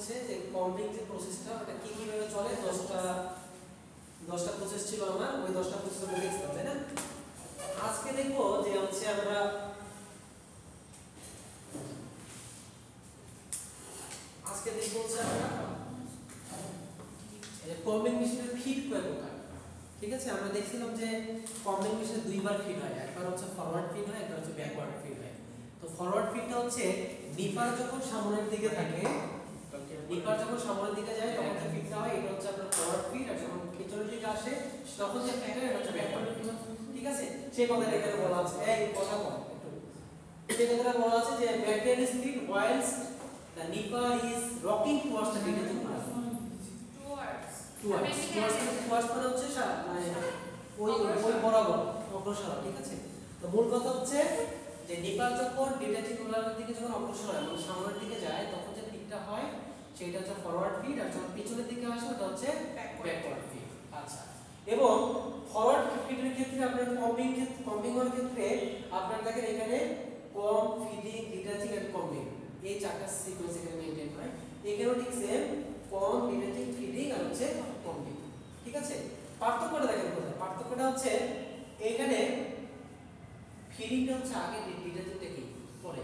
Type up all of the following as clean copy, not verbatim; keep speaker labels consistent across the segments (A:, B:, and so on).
A: হচ্ছে যে কম্বিং যে প্রসেসটা ওটা কি কিভাবে চলে 10টা প্রসেস ছিল আমার, ওই 10টা প্রসেস আমরা দেখছিলাম, তাই না? আজকে দেখবো যে হচ্ছে আমরা কম্বিং মেশিনের ফিড কয় প্রকার। ঠিক আছে, আমরা দেখছিলাম যে কম্বিং মেশিনে দুইবার ফিড হয়, একবার হচ্ছে ফরওয়ার্ড ফিড হয়, একবার হচ্ছে ব্যাকওয়ার্ড ফিড হয়। তো ফরওয়ার্ড ফিডটা হচ্ছে নিপার যখন সামনের দিকে থাকে, নিপার যখন সামনের দিকে যায় তখন যে ফিডটা হয় এটা হচ্ছে আপনার ফরওয়ার্ড ফিড, আর যখন পিছনের দিকে আসে তখন যে ফিড হয় এটা হচ্ছে ব্যাকওয়ার্ড ফিড। ঠিক আছে, সেই কথাটা এখানে বলা আছে, এই কথা কম একটু, সেই কথাটা বলা আছে যে backward speed whilst the nipper is rocking towards the rotating pole. towards মানে হচ্ছে মানে ওই বরাবর অগ্রসর। ঠিক আছে, তো মূল কথা হচ্ছে যে নিপার যখন ডিটেচিং রোলারের দিকে যখন অগ্রসর হয় এবং সামনের দিকে যায় তখন যে ফিডটা হয় সেটা হচ্ছে ফরওয়ার্ড ফিড, আর যখন পিছনের দিকে আসে ওটা হচ্ছে ব্যাকওয়ার্ড ফিড। আচ্ছা, এবং ফরওয়ার্ড ফিডের ক্ষেত্রে আপনার কম্বিং এর ক্ষেত্রে আপনারা দেখেন এখানে কম, ফিডিং, ডিটেচিং এন্ড কম্বিং এই চারটা সিকোয়েন্স এখানে মেইনটেইন হয়। এখানেও ঠিক সেম কম, ডিটেচিং, ফিডিং আর হচ্ছে কম্বিং। ঠিক আছে, পার্থক্যটা দেখেন কোথায়? পার্থক্যটা হচ্ছে এখানে ফিডিংটা হচ্ছে আগে, ডিটেচিংটা কি পরে,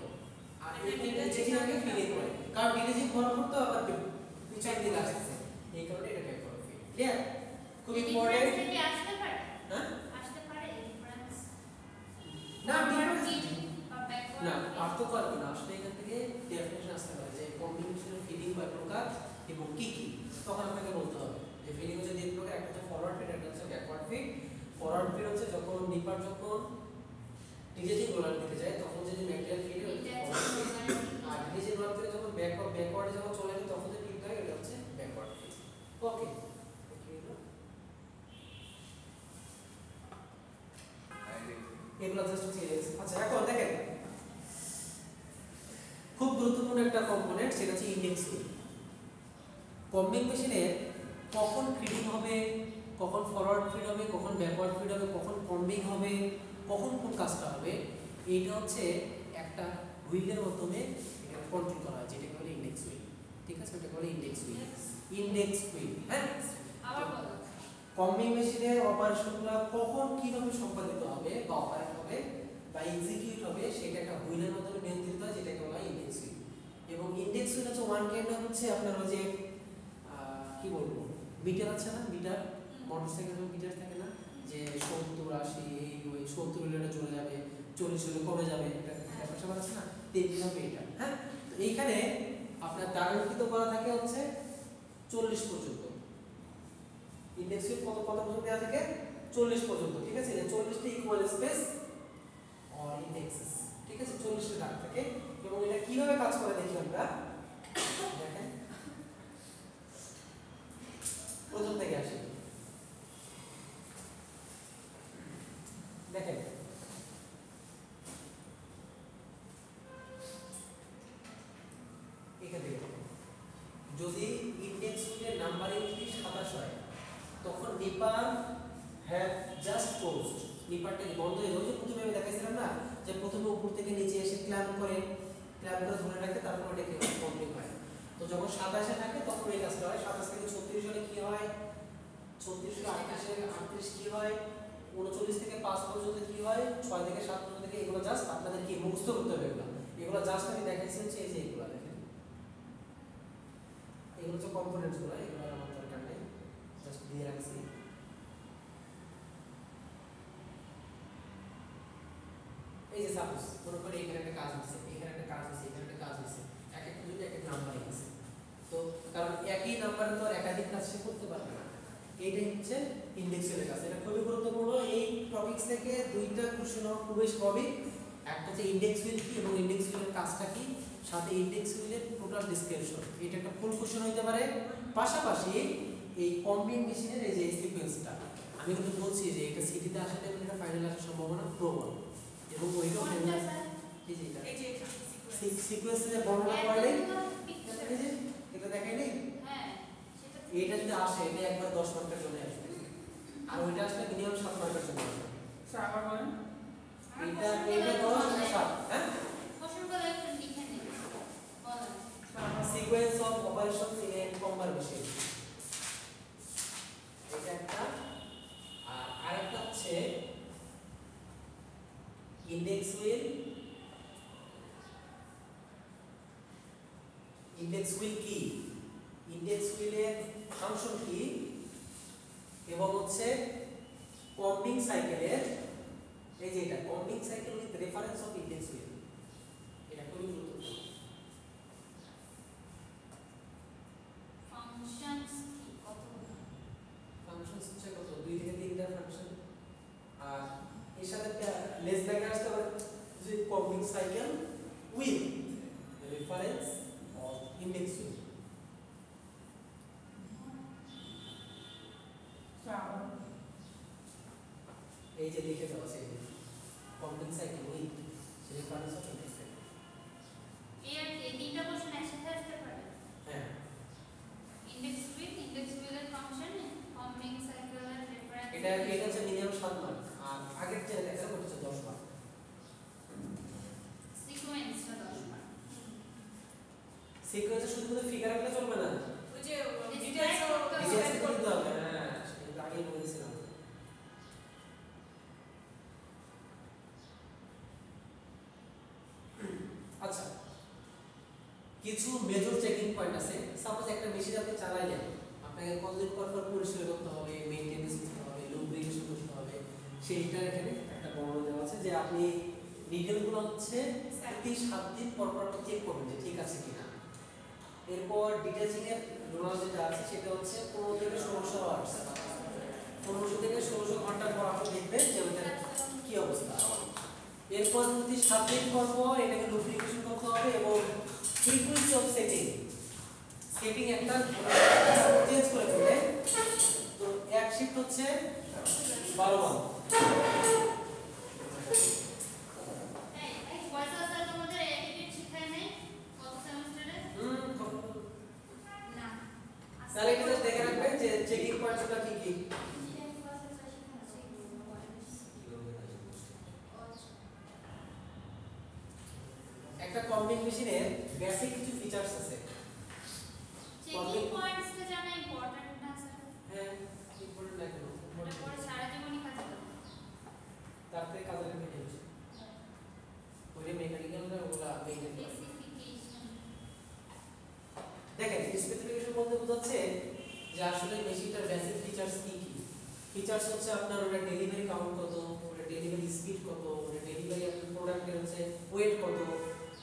A: আর এখানে ডিটেচিং আগে, ফিডিং পরে। কারণ ডিটেচিং হওয়ার পর তো আবার পিছনের দিকে আসছে, এই কারণে এটা ব্যাকওয়ার্ড ফিড। ক্লিয়ার? খুব ইম্পর্টেন্ট।
B: কি আসতে পারে?
A: হ্যাঁ,
B: আসতে পারে ডিফারেন্স
A: না ডিফারেন্স
B: বা ব্যাকওয়ার্ড
A: না, পার্থক্য আর না। আসলে এখান থেকে ডেফিনেশন আসতে পারে যে কম্বিনেশনের ফিডিং কয় প্রকার এবং কি কি, তখন আপনাকে বলতে হবে যে ফিডিং হচ্ছে দুই প্রকার, একটা হচ্ছে ফরওয়ার্ড ফিড, একটা হচ্ছে ব্যাকওয়ার্ড ফিড। ফরওয়ার্ড ফিড হচ্ছে যখন নিপার যখন ডিটেচিং রোলার দিকে যায় তখন যে ম্যাটেরিয়াল ফিড হয় আর ডিটেচিং রোলার থেকে যখন ব্যাকওয়ার্ডে যখন চলে যায় তখন যে ফিড হয় এটা হচ্ছে ব্যাকওয়ার্ড ফিড। ওকে, এগুলো জাস্ট ক্লিয়ার। আচ্ছা, এখন দেখেন খুব গুরুত্বপূর্ণ একটা কম্পোনেন্ট, সেটা হচ্ছে ইন্ডেক্স হুইল। কম্বিং মেশিনে কখন ফিডিং হবে, কখন ফরওয়ার্ড ফিড হবে, কখন ব্যাকওয়ার্ড ফিড হবে, কখন কম্বিং হবে, কখন কোন কাজটা হবে, এইটা হচ্ছে একটা হুইলের মাধ্যমে এটা কন্ট্রোল করা হয়, যেটাকে বলে ইন্ডেক্স হুইল। ঠিক আছে, এটা বলে ইন্ডেক্স হুইল। ইন্ডেক্স হুইল, হ্যাঁ।
B: আবার বলো।
A: কম্বিং মেশিনের অপারেশনগুলো কখন কিভাবে সম্পাদিত হবে বা অপারেট হবে বা এক্সিকিউট হবে সেটা একটা হুইলের মাধ্যমে নিয়ন্ত্রিত হয়, যেটাকে বলা হয় ইন্ডেক্স হুইল। এবং ইন্ডেক্স হুইল হচ্ছে ওয়ান কাইন্ড অফ হচ্ছে আপনার ওই যে কি বলবো, মিটার আছে না, মিটার মোটরসাইকেলের মিটার থাকে না, যে 70 80 এই ওই 70 হলে চলে যাবে, 40 হলে কমে যাবে, এটা ব্যাপার স্যাপার আছে না, তেমনি হবে এটা। হ্যাঁ, তো এইখানে আপনার দ্বারাঙ্কিত করা থাকে হচ্ছে 40 পর্যন্ত। ইন্ডেক্স হুইল কত পর্যন্ত দেওয়া থাকে? 40 পর্যন্ত। ঠিক আছে, 40টা ইকুয়াল স্পেস অর ইন্ডেক্সেস। ঠিক আছে, 40টা দাগ থাকে। এবং এটা কিভাবে কাজ করে দেখি আমরা। দেখেন প্রথম থেকে আসি, দেখেন এখান থেকে যদি ইন্ডেক্স হুইলের নাম্বারিং যদি 27 হয় তখন নিপার হ্যাভ জাস্ট ক্লোজড, নিপারটা বন্ধ হয়ে যাবে। প্রথমে আমি দেখাইছিলাম না যে প্রথমে উপর থেকে নিচে এসে ক্ল্যাম্প করে ধরে রাখে, তারপর এটাকে কমপ্লিট হয়। তো যখন 27 এ থাকে তখন এই কাজটা হয়। 27 থেকে 36 হলে কি হয়, 36 থেকে 38 কি হয়, 39 থেকে 5 পর্যন্ত কি হয়, 6 থেকে 7 পর্যন্ত কি, এগুলো জাস্ট আপনাদের কি মুখস্থ করতে হবে। এগুলো জাস্ট আমি দেখাইছি হচ্ছে এই যে এগুলো দেখেন, এগুলো হচ্ছে কম্পোনেন্টস গুলো, এগুলো আমার দরকার নেই, জাস্ট দিয়ে রাখছি। এই যে সাপোজ মনে করি এখানে একটা কাজ হচ্ছে, এখানে একটা কাজ হচ্ছে, এখানে একটা কাজ হচ্ছে, এক একটা যদি এক এক নাম্বারই আছে, তো কারণ একই নাম্বারে তো আর একাধিক কাজ সে করতে পারবে না। এইটাই হচ্ছে ইন্ডেক্স হুইলের কাজ। এটা খুবই গুরুত্বপূর্ণ। এই টপিকস থেকে দুইটা কোশ্চেন হওয়া খুবই স্বাভাবিক। একটা হচ্ছে ইন্ডেক্স হুইল কি এবং ইন্ডেক্স হুইলের কাজটা কি, সাথে ইন্ডেক্স হুইলের টোটাল ডেসক্রিপশন, এটা একটা ফুল কোশ্চেন হতে পারে। পাশাপাশি এই কম্বিং মেশিনের এই যে সিকোয়েন্সটা আমি কিন্তু বলছি যে এটা সিটিতে আসাতে এটা ফাইনাল আসার সম্ভাবনা প্রবল, এবং ওইটাও ফাইনাল এই যে এটা
B: এই যে
A: সিকোয়েন্সে বর্ণনা করে এই যে এটা দেখাই নেই।
B: হ্যাঁ,
A: এটা যদি আসে এটা একবার 10 মার্কের জন্য আসবে, আর ওইটা আসলে মিনিমাম 7 মার্কের জন্য আসবে।
B: স্যার আবার বলেন।
A: এটা 10 আর 7, হ্যাঁ
B: কোশ্চেনগুলো একটু লিখে নিন বলেন।
A: Sequence of operations in a কম্বার machine, এটা একটা। আর আরেকটা হচ্ছে ইন্ডেক্স হুইল। ইন্ডেক্স হুইল কি, ইন্ডেক্স হুইলের ফাংশন কি, এবং হচ্ছে কম্বিং সাইকেলের, এই যে এটা combing cycle with reference of index wheel, এটা খুবই গুরুত্বপূর্ণ।
B: ফাংশনস কি কতগুলো?
A: ফাংশন হচ্ছে কত, 2 থেকে 3টা ফাংশন। আর এর সাথে লেস ব্যাকে আসতে পারে যে combing cycle with reference of index wheel. এই যে লিখে দেওয়া আছে combing cycle with reference of index wheel.
B: এই তিনটা কোশ্চেন একসাথে আসতে পারে।
A: হ্যাঁ,
B: ইন্ডেক্স হুইলের ফাংশন, কম্বিং সাইকেলের রেফারেন্স।
A: এটা হচ্ছে মিনিমাম 7 মার্ক, আর আগের যে দেখা হচ্ছে 10 মার্ক।
B: সিকোয়েন্সটা 10 মার্ক।
A: সিকোয়েন্সে শুধু ফিগার আঁকলে চলবে না,
C: ওই যে
B: ডিটেইলস
A: ডিটেইলস করতে হবে। হ্যাঁ, সেটা আগে বলেছিলাম। আচ্ছা, কিছু মেজর চেকিং পয়েন্ট আছে। সাপোজ একটা মেশিন আপনি চালাইলেন, আপনাকে কতদিন পর পর পরিষ্কার করতে হবে, মেইনটেনেন্স করতে হবে, লুব্রিকেশন করতে হবে, সেইটা এখানে একটা বর্ণনা দেওয়া আছে যে আপনি ডিটেলগুলো হচ্ছে প্রতি 7 দিন পর পর আপনি চেক করবেন যে ঠিক আছে কিনা। এরপর ডিটেইলসিং এর রুল যেটা আছে সেটা হচ্ছে 15 থেকে 1600 আওয়ার্স, 1500 থেকে 1600 ঘন্টা পর আপনি দেখবেন যে ওটার কি অবস্থা। এরপর প্রতি 7 দিন পর পর এটাকে লুব্রিকেশন করতে হবে, এবং ফ্রিকোয়েন্সি অফ সেটিং একটা চেঞ্জ করে ফেলে। তো এক শিফট হচ্ছে 12 বার।
B: এই পয়সা স্যার তোমাদের এডিট শিখায় নাই কত সেমিস্টারে? না।
A: তাহলে এটা জাস্ট দেখে রাখবেন যে চেকিং পয়েন্টসগুলো কি কি। একটা কম্বিং মেশিনের বেসিক কিছু ফিচারস আছে।
B: চেকিং পয়েন্টস তো জানা ইম্পর্টেন্ট না স্যার।
A: হ্যাঁ, ইম্পর্টেন্ট লাগে না,
B: ওটা পরে সারা জীবনই কাজে লাগবে।
A: তার থেকে কাজে লাগবে কিছু ওই মেকানিক্যালরা ওগুলা মেইনটেইন করে।
B: স্পেসিফিকেশন।
A: দেখেন স্পেসিফিকেশন বলতে বোঝাচ্ছে যে আসলে মেশিনটার বেসিক ফিচারস কি কি। ফিচারস হচ্ছে আপনার ওটা ডেলিভারি কাউন্ট কত, ওটা ডেলিভারি স্পিড কত, ওটা ডেলিভারি আপনার প্রোডাক্টের হচ্ছে ওয়েট কত,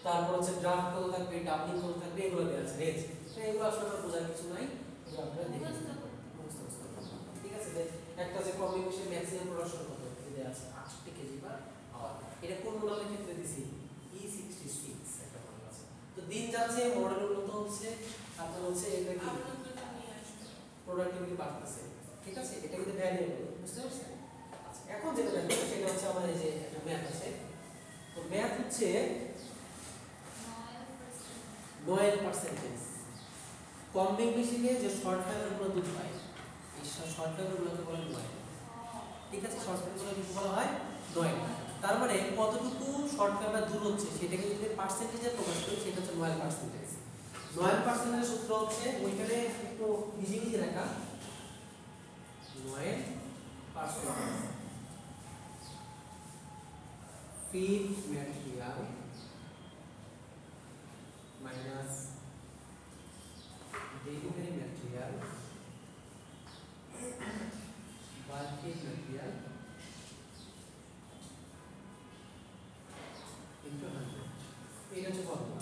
A: তারপর হচ্ছে ড্রাফট কত থাকবে, ডাবলিং কত থাকবে, এগুলো দেওয়া আছে রেঞ্জ। এগুলো আসলে আপনার বোঝার কিছু নাই, এগুলো আপনারা দেখে নিতে পারেন, মুখস্থ করতে পারেন। ঠিক আছে, যে একটা যে কম্বিনেশন ম্যাক্সিমাম প্রোডাকশন কত দেওয়া আছে 68 কেজি পার আওয়ার। এটা কোন মডেলের ক্ষেত্রে দিছি, E66 একটা মডেল আছে। তো দিন যাচ্ছে মডেলের উন্নত হচ্ছে, আপনার হচ্ছে এটা কি প্রোডাক্টিভিটি বাড়তেছে। ঠিক আছে, এটা কিন্তু ভ্যারিয়েবল, বুঝতে পারছেন? আচ্ছা, এখন যেটা দেখো সেটা হচ্ছে আমার এই যে একটা ম্যাথ আছে। তো ম্যাথ হচ্ছে নয়েল পার্সেন্টেজ। কম্বিং মেশিনে যে শর্ট ফাইবারগুলো দুধ হয়, এই শর্ট ফাইবারগুলোকে বলে নয়েল। ঠিক আছে, শর্ট ফাইবারগুলো কি বলা হয়, নয়েল। তার মানে কতটুকু শর্ট ফাইবার দূর হচ্ছে সেটাকে যদি পার্সেন্টেজে প্রকাশ করি সেটা হচ্ছে নয়েল পার্সেন্টেজ। নয়েল পার্সেন্টেজের সূত্র হচ্ছে ওইখানে একটু নিজে নিজে রাখা, noil percentage feed material minus delivery material by feed material into 100। এটা হচ্ছে ফর্মুলা।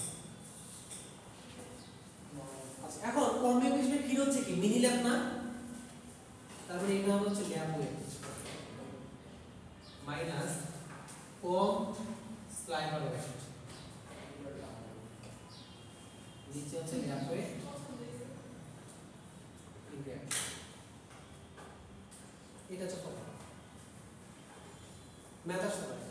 A: আচ্ছা, এখন কম্বিনেশনের ফিড হচ্ছে কি, মিনি ল্যাব না, তারপরে এটা হচ্ছে ল্যাব ওয়েট মাইনাস কম স্লাইভার ওয়েট, নিচে হচ্ছে ল্যাব ওয়েট এটা হচ্ছে ফর্মুলা। ম্যাথ আসতে পারে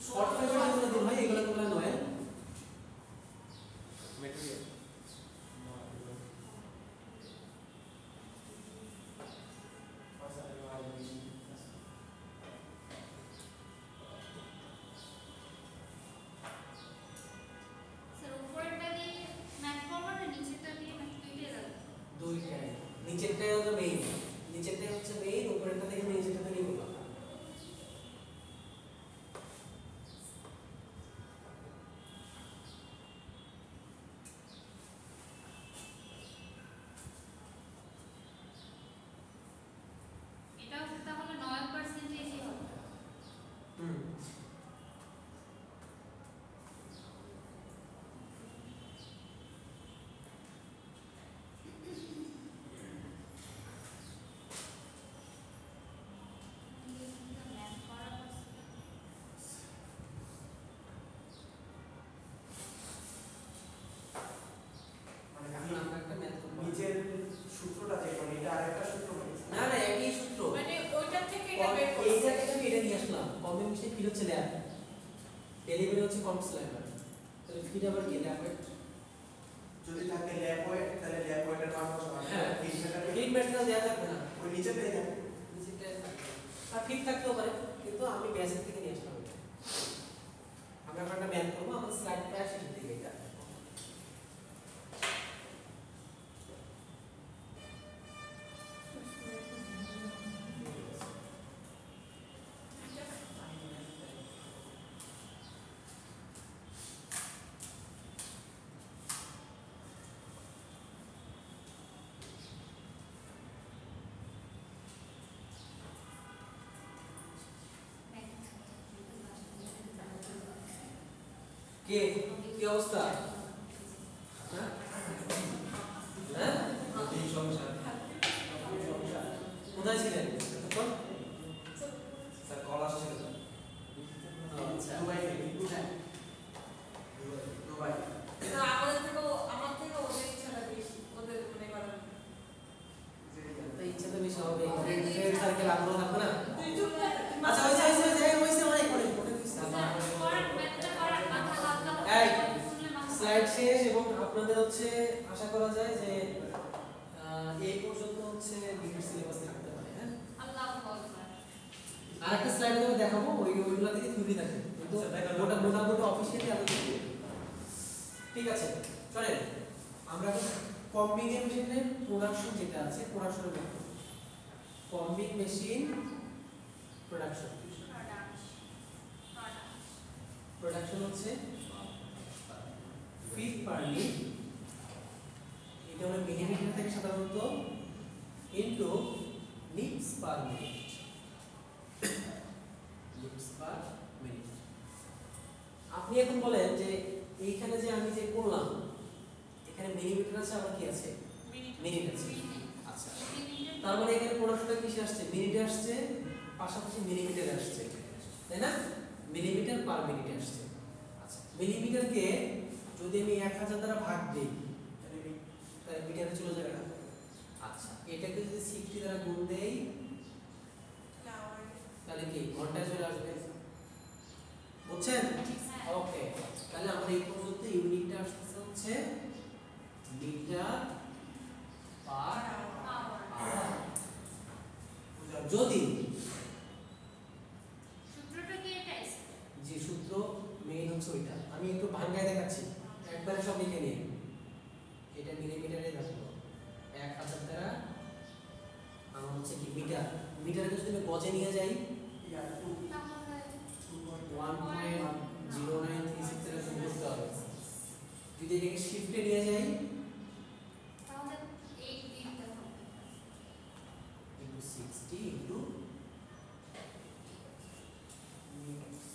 A: শর্ট ফাইবার যেগুলো দূর হয় এগুলো বলে নয়েল ম্যাটেরিয়াল। ডেলিভারি হচ্ছে কমপ্লেক্স লেবার, তাহলে ফিট আবার কি ল্যাব ওয়েট?
C: যদি থাকে ল্যাব ওয়েট তাহলে ল্যাব ওয়েটের মান কত হবে?
A: হ্যাঁ,
C: ফিট মেটার
A: ফিট ম্যাটেরিয়াল দেওয়া থাকবে না,
C: ওই নিচেটাই থাকে।
A: নিচেরটায় থাকবে। আর ফিট থাকতেও পারে, কিন্তু আমি বেসিক থেকে নিয়ে আসলাম এটা। আমরা এখন একটা ম্যাথ করবো, আমার স্লাইডটা সেখান থেকে এটা। কে কি অবস্থা? হ্যাঁ হ্যাঁ,
C: এই সমস্যা
A: কোথায় ছিলেন এতক্ষণ?
C: স্যার কল আসছিল তো।
A: আচ্ছা,
C: দুবাই থেকে। দুবাই
D: না, আমার থেকেও ওদের ইচ্ছাটা বেশি, ওদের মনে করেন
A: তো ইচ্ছা তো বেশি হবে, ফ্রেন্ড সার্কেল আগ্রহ থাকবে না?
D: তুই চুপ থাক।
A: আচ্ছা, হইছে অনেক করে মনে হইছে। এই স্লাইড শেষ, এবং আপনাদের হচ্ছে আশা করা যায় যে এই পর্যন্ত হচ্ছে বিএড সিলেবাস থাকতে পারে। হ্যাঁ, আর একটা স্লাইড আমি দেখাবো, ওইগুলো থেকে থিওরি থাকে, কিন্তু মোটামুটি অফিসিয়ালি আমি দেখি। ঠিক আছে, চলেন আমরা কম্বিনেশনের প্রোডাকশন যেটা আছে, প্রোডাকশনের ব্যাপারে কম্বিং মেশিন প্রোডাকশন। প্রোডাকশন হচ্ছে ফিট পার মিনিট, এটা হলো মিলিমিটার থেকে সাধারণত, into nips per minute. Nips per minute. আপনি এখন বলেন যে এইখানে যে আমি যে করলাম, এখানে মিলিমিটার আছে, আবার কি আছে? মিনিট আছে। আচ্ছা, তার মানে এখানে প্রোডাকশনটা কিসে আসছে? মিনিটে আসছে, পাশাপাশি মিলিমিটারে আসছে, তাই না? মিলিমিটার পার মিনিটে আসছে। আচ্ছা, মিলিমিটারকে যদি আমি 1000 দ্বারা ভাগ দিই তাহলে মিটারে চলে যাবে না? আচ্ছা, এটাকে যদি 60 দ্বারা গুণ দেই তাহলে কি ঘন্টায় চলে আসবে? বুঝছেন? ওকে, তাহলে আমরা এই পর্যন্ত ইউনিটটা আসছে হচ্ছে মিটার পার আওয়ার। যদি যে সূত্র মেইন হচ্ছে ওইটা, আমি একটু ভাঙায় দেখাচ্ছি, একবারে সব লিখে নিয়ে। এটা মিলিমিটারে রাখবো, 1000 দ্বারা আমার হচ্ছে কি মিটার, মিটারকে যদি আমি গজে নিয়ে যাই 1.0936 এর সঙ্গে করতে হবে। যদি এটাকে শিফটে নিয়ে যাই ইনটু 60 ইনটু,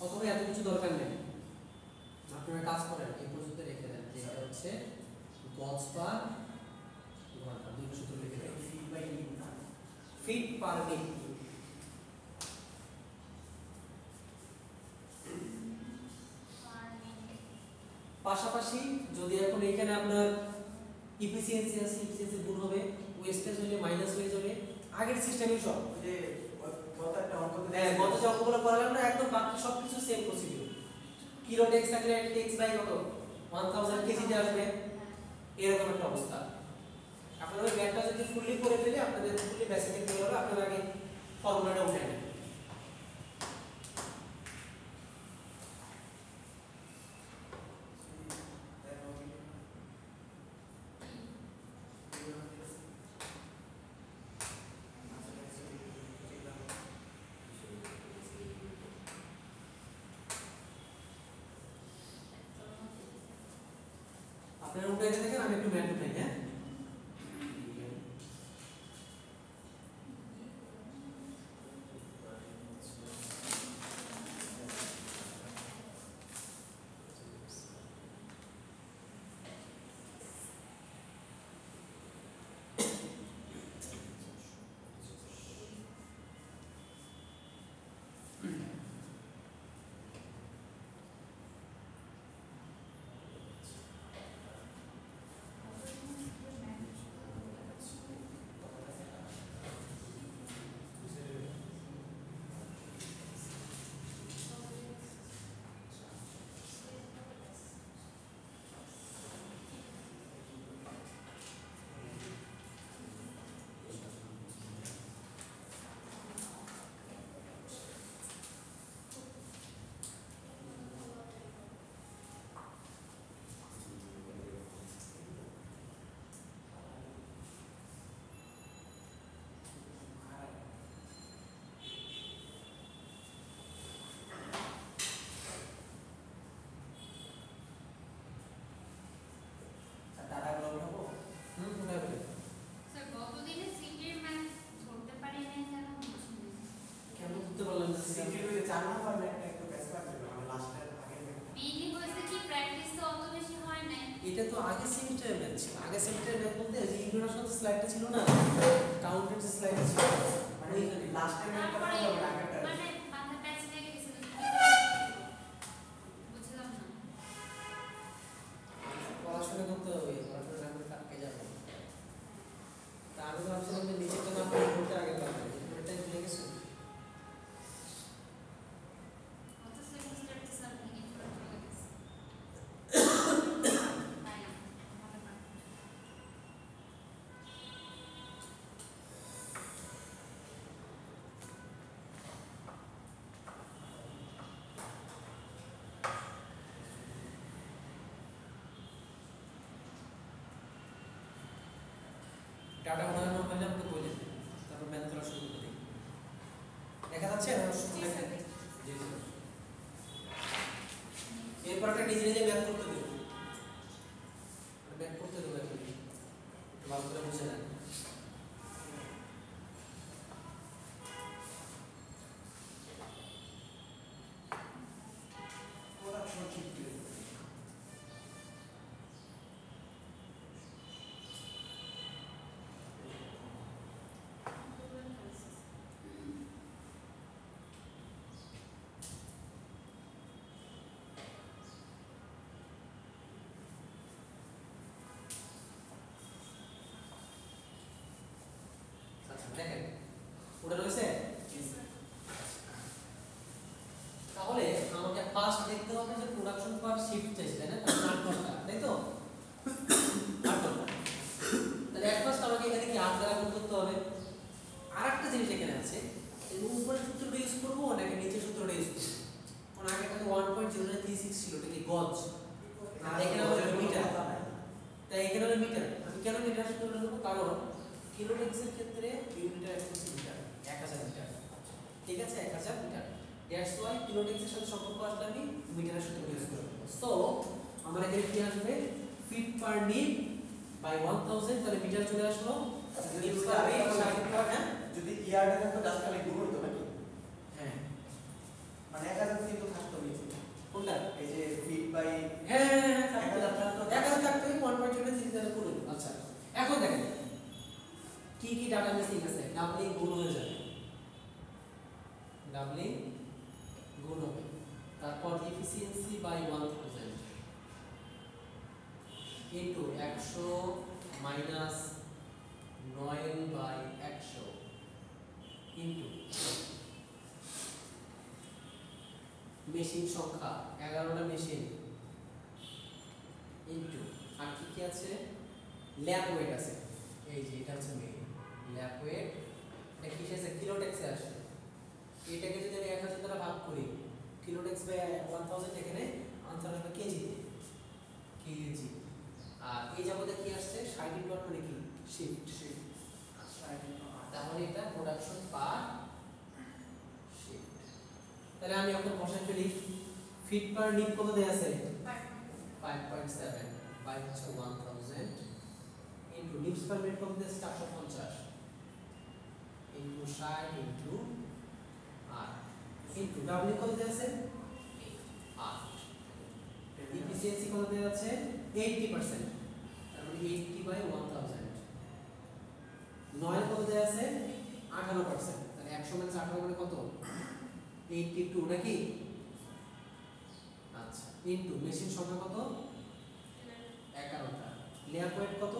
A: অথবা এত কিছু দরকার নেই, আপনারা কাজ করেন এই পর্যন্ত রেখে দেন যে এটা হচ্ছে গজ পার ঘন্টা, দুটো সূত্র লিখে দেন, ফিট পার মিনিট। পাশাপাশি যদি এখন এখানে আপনার ইফিসিয়েন্সি আছে, ইফিসিয়েন্সি গুণ হবে, ওয়েস্টেজ হলে মাইনাস হয়ে যাবে, আগের সিস্টেমই সব।
C: যে গত একটা অঙ্ক
A: হ্যাঁ, গত যে অঙ্কগুলো করালাম না, একদম বাকি সবকিছু সেম প্রসিডিউর। কিলো টেক্স থাকলে টেক্স বাই কত 1000 কেজিতে আসবে, এরকম একটা অবস্থা। আপনারা ওই ম্যাথটা যদি ফুললি করে ফেলে আপনাদের ফুললি বেসিক ক্লিয়ার হবে, আপনারা আগে ফর্মুলাটা উঠে নেন। আপনারা উঠাইতে থাকেন, আমি একটু ম্যাথ উঠাই। হ্যাঁ, এইটা তো আগের সেমিস্টারের ম্যাথ ছিল। আগের সেমিস্টারের ম্যাথ বলতে যে ইন্ট্রোডাকশন স্লাইডটা ছিল না, কাউন্টের যে স্লাইডটা ছিল
C: মানে
A: ওইখানে
C: লাস্ট টাইম একটা
B: তারপরে
C: কথা বলে আগেরটা
B: মানে মাথা প্যাচ লেগে গেছিল বুঝলাম না।
A: পড়াশোনা করতে হবে, পড়াশোনা না করে কাটকে যাবে। তা আমি তো ভাবছিলাম যে নিচেরটা না পড়ে উপরটা আগে পাবে, উপরটাই ভুলে গেছো।
B: অত সেমিস্টার তো স্যার ভেঙে পড়ে চলে গেছে। তাই ভালো না।
A: ডাটা উঠানো হলে আমাকে বলে দিন, তারপর ম্যাথ করা শুরু করে দিই। দেখা যাচ্ছে না?
B: জি স্যার।
A: জি স্যার। এরপর একটা নিজে নিজে ম্যাথ করতে দেবো, ম্যাথ করতে দেবো এখন ভালো করে বুঝে নেন।
C: প্রোডাকশন শিফট করে
A: আচ্ছা দেখেন, ওটা রয়েছে।
B: জি স্যার।
A: তাহলে আমাকে ফার্স্ট দেখতে হবে যে প্রোডাকশন পার শিফট চাইছে, তাই না? তাহলে 8 ঘন্টা, তাই তো? 8 ঘন্টা। তাহলে এক ফার্স্ট আমাকে এখানে কি 8 দ্বারা গুণ করতে হবে। আরেকটা জিনিস এখানে আছে, এই উপরের সূত্রটা ইউজ করবো নাকি নিচের সূত্রটা ইউজ করবো? কারণ আগে তো 1.036 ছিল, এটা কি গজ, আর এখানে হলো মিটার। তাই এখানে হলো মিটার। আমি কেন মিটার সূত্রটা নেবো? কারণ কিলোটেক্সের ক্ষেত্রে ইউনিটার হচ্ছে মিটার, 1000 মিটার। ঠিক আছে, 1000 মিটার। দ্যাটস ওয়াই কিলোটেক্সের সাথে সম্পর্ক আসলে আমি মিটারের সূত্র ইউজ করব। সো আমরা এখানে কি আসবে, ফিট পার নিট বাই 1000, তাহলে মিটার চলে আসলো। নিট পার নিট 60 পার, হ্যাঁ
C: যদি ইয়ারটা থাকতো জাস্ট খালি গুণ হতো নাকি?
A: হ্যাঁ
C: মানে 1000 কিন্তু থাকতো নিচে।
A: কোনটা?
C: এই যে ফিট বাই
A: হ্যাঁ হ্যাঁ হ্যাঁ থাকতো,
C: 1000 থাকতো।
A: 1000 থাকতো 1.036 দ্বারা করে দিই। আচ্ছা এখন দেখেন কি কি ডাটা মিসিং আছে। ডাবলিং গুণ হয়ে যাবে, ডাবলিং গুণ হবে। তারপর efficiency by 1000 into 100 minus 9 by 100 into machine সংখ্যা 11টা মেশিন ইনটু আর কি কি আছে, ল্যাপ ওয়েট আছে। এই যে এটা হচ্ছে মেইন ল্যাপ ওয়েট। এটা কিসে আছে? কিলোটেক্সে আসে। এটাকে যদি আমি 1000 দ্বারা ভাগ করি, কিলোটেক্স বাই 1000 এখানে আনসার আসবে কেজিতে, কেজি। আর এই যাবতে কি আসছে 60 ডট মানে কি শিফট, তাহলে এটা প্রোডাকশন পার শিফট। তাহলে আমি এখন বসাই ফেলি, ফিট পার নিট কত দেয়া আছে? 5.7 বাই হচ্ছে 1000 ইনটু নিটস পার মিনিট কত দেয়া আছে? 450 ইনটু 60 ইনটু আর ইনটু ডাব্লিউ কত দেয়া আছে? 8। এফিসিয়েন্সি কত দেয়া আছে? 80%, তার মানে 80 বাই 1000। 9 কত দেয়া আছে? 18%, তাহলে 100 মাইনাস 18 মানে কত? 82 নাকি? আচ্ছা ইনটু মেশিন সংখ্যা কত? 11টা। লেয়ার ওয়েট কত?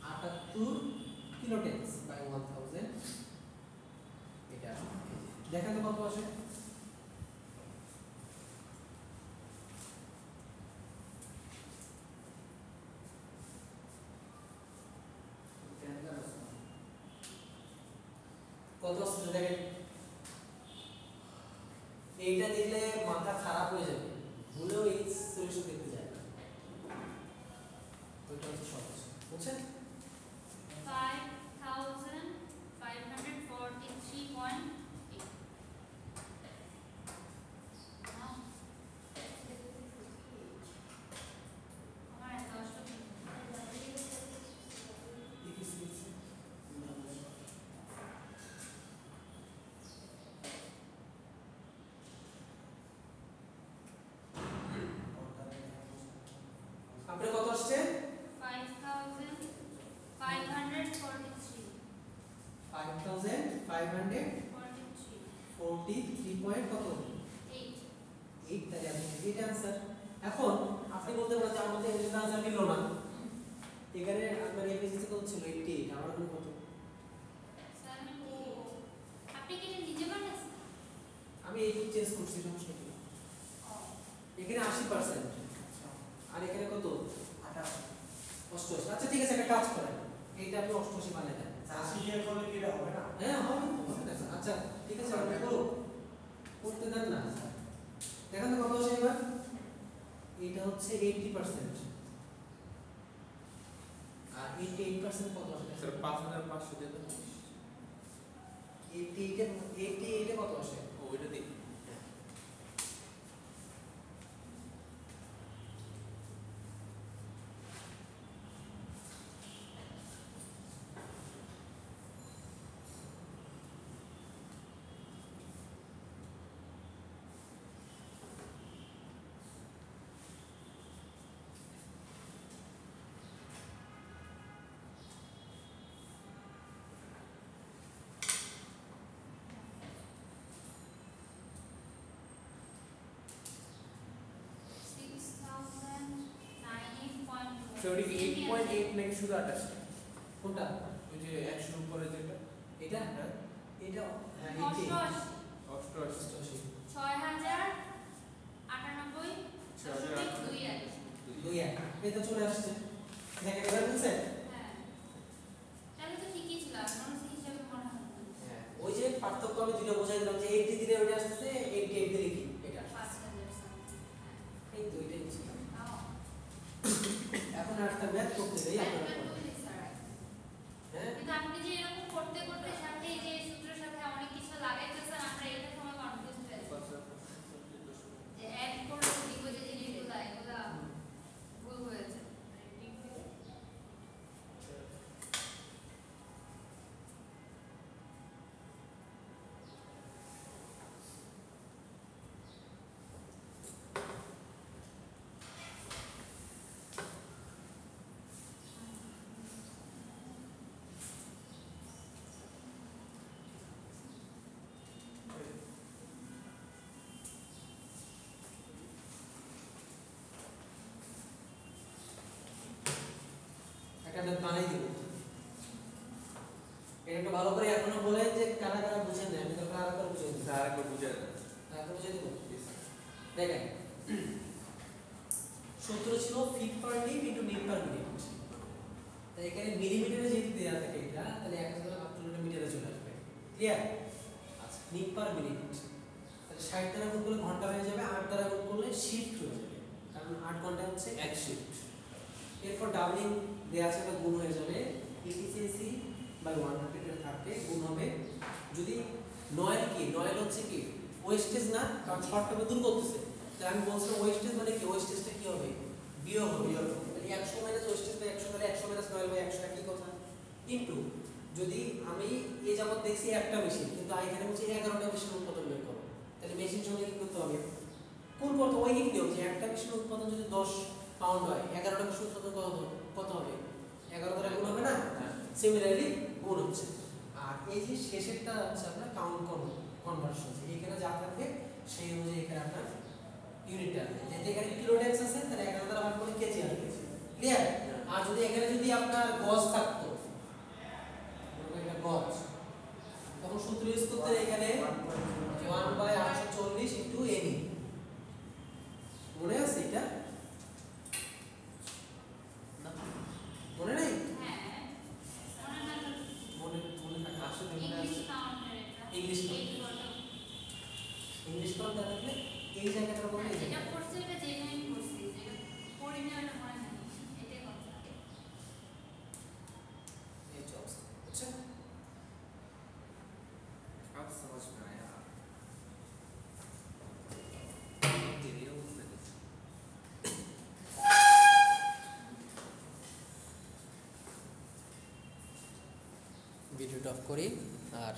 A: 78 কিলোটেক্স বাই 1000। এটা দেখেন তো কত আসে। কত আসছে দেখেন, এইটা দেখলে মাথা খারাপ হয়ে যাবে, ভুলেও এই সলিউশন দেখতে যায় না। ওইটা হচ্ছে সহজ, বুঝছেন?
B: 5543.8 আমার এত কষ্ট
A: এফিসিয়েন্সি 543 পয়েন্ট কত 8 তাহলে এটা आंसर এখন আপনি বলতে পারেন যে আমাদের এটা आंसर মিলল না এখানে আপনার এফিসিয়েন্সি কত ছিল 88 আমার কোন কত
B: আপনি কি নিজে বানাইছেন
A: আমি এই চেঞ্জ করছি সমস্যা কি এখানে 80% আর এখানে কত 88 আচ্ছা ঠিক আছে একটা কাজ করেন এইটা আপনি 88 বানাই দেন
C: 80 শেয়ার করলে কি এটা হবে না
A: হ্যাঁ হবে আচ্ছা ঠিক আছে আপনি করো করতে দেন না দেখেন তো কত আসে এবার এটা হচ্ছে 80% আর 88% কত আসে
E: স্যার 5500 দিয়ে দেন
A: 88 কত আসে
E: ও ওইটা দিই স্যার ওই 8.8 নাকি শুধু 28
A: কোনটা
E: ওই যে 100 এর উপরে যেটা
A: এটা এটা হ্যাঁ
E: 88
A: দুই এক এটা চলে আসছে দেখে এবার বুঝছেন হ্যাঁ ওই যে পার্থক্য আমি দুটো বোঝাই দিলাম যে 80 দিলে ওটা আসছে 88 দিলে কি এটা এই দুইটাই ছিল এখন একটা ম্যাথ করতে দেই আপনারা হ্যাঁ
B: কিন্তু আপনি যে এরকম করতে করতে সাথে এই যে সূত্রের সাথে অনেক কিছু লাগাইতেছেন আমরা এটা সময় কনফিউজ হয়ে যাই যে অ্যাড করে দিব যে জিনিসগুলো এগুলা ভুল হয়েছে
A: একটা ম্যাথ বানাই দিব এটা একটু ভালো করে এখনো বলে যে কারা কারা বুঝেন না আমি তো কারা কারা বুঝেন
E: স্যার আরেকবার বুঝাই দেন
A: তারপর বুঝে দিব দেখেন সূত্র ছিল feet per deep into minute per minute তাই এখানে মিলিমিটারে যেহেতু দেওয়া থাকে এটা তাহলে 1000 আপ টু মিটারে চলে আসবে ক্লিয়ার আচ্ছা মিনিট পার মিনিট তাহলে 60 দ্বারা গুণ করলে ঘন্টা হয়ে যাবে 8 দ্বারা গুণ করলে শিফট হয়ে যাবে কারণ 8 ঘন্টা হচ্ছে এক শিফট এরপর ডাবলিং দেয়া আছে বা গুণ হয়ে যাবে এফিসিয়েন্সি বাই 100 এর থাকবে গুণ হবে যদি নয়েল হচ্ছে কি ওয়েস্টেজ না কারণ শর্ট টার্মে দূর করতেছে তাহলে আমি বলছিলাম ওয়েস্টেজ মানে কি ওয়েস্টেজটা কি হবে বিয়োগ হবে তাহলে 100 মাইনাস ওয়েস্টেজ বাই 100 তাহলে 100 মাইনাস নয়েল বাই 100 একই কথা ইনটু যদি আমি এই যাবত দেখছি একটা মেশিন কিন্তু এখানে বলছি 11টা মেশিন উৎপাদন বের করো তাহলে মেশিন সঙ্গে কি করতে হবে কোন করতে ওই নিয়ম যে একটা মেশিন উৎপাদন যদি 10 পাউন্ড হয় 11টা মেশিন উৎপাদন কত হবে 11 দ্বারা গুণ হবে না সিমিলারলি গুণ হচ্ছে আর এই যে শেষেরটা হচ্ছে আপনার কাউন্ট কনভার্সন এখানে যা থাকবে সেই অনুযায়ী এখানে আপনার ইউনিট আসবে যেহেতু এখানে কিলোডেক্স আছে তাহলে 11 দ্বারা ভাগ করলে কেজি আসবে ক্লিয়ার আর যদি এখানে যদি আপনার গজ থাকতো এটা গজ তখন সূত্র ইউজ করতে এখানে 1/840 ইনটু এনি মনে আছে এটা মনে নেই মনে থাকে আসলে ইংলিশ কাউন্ট থাকলে এই জায়গাটার উপরে
B: যেটা করছে এটা জেনুইন করছি যেটা পড়ি না এটা মনে নাই এটাই কথা
A: এই জবস আচ্ছা
E: आप समझ में आया तेरे उसने
A: ভিডিওটা অফ করি আর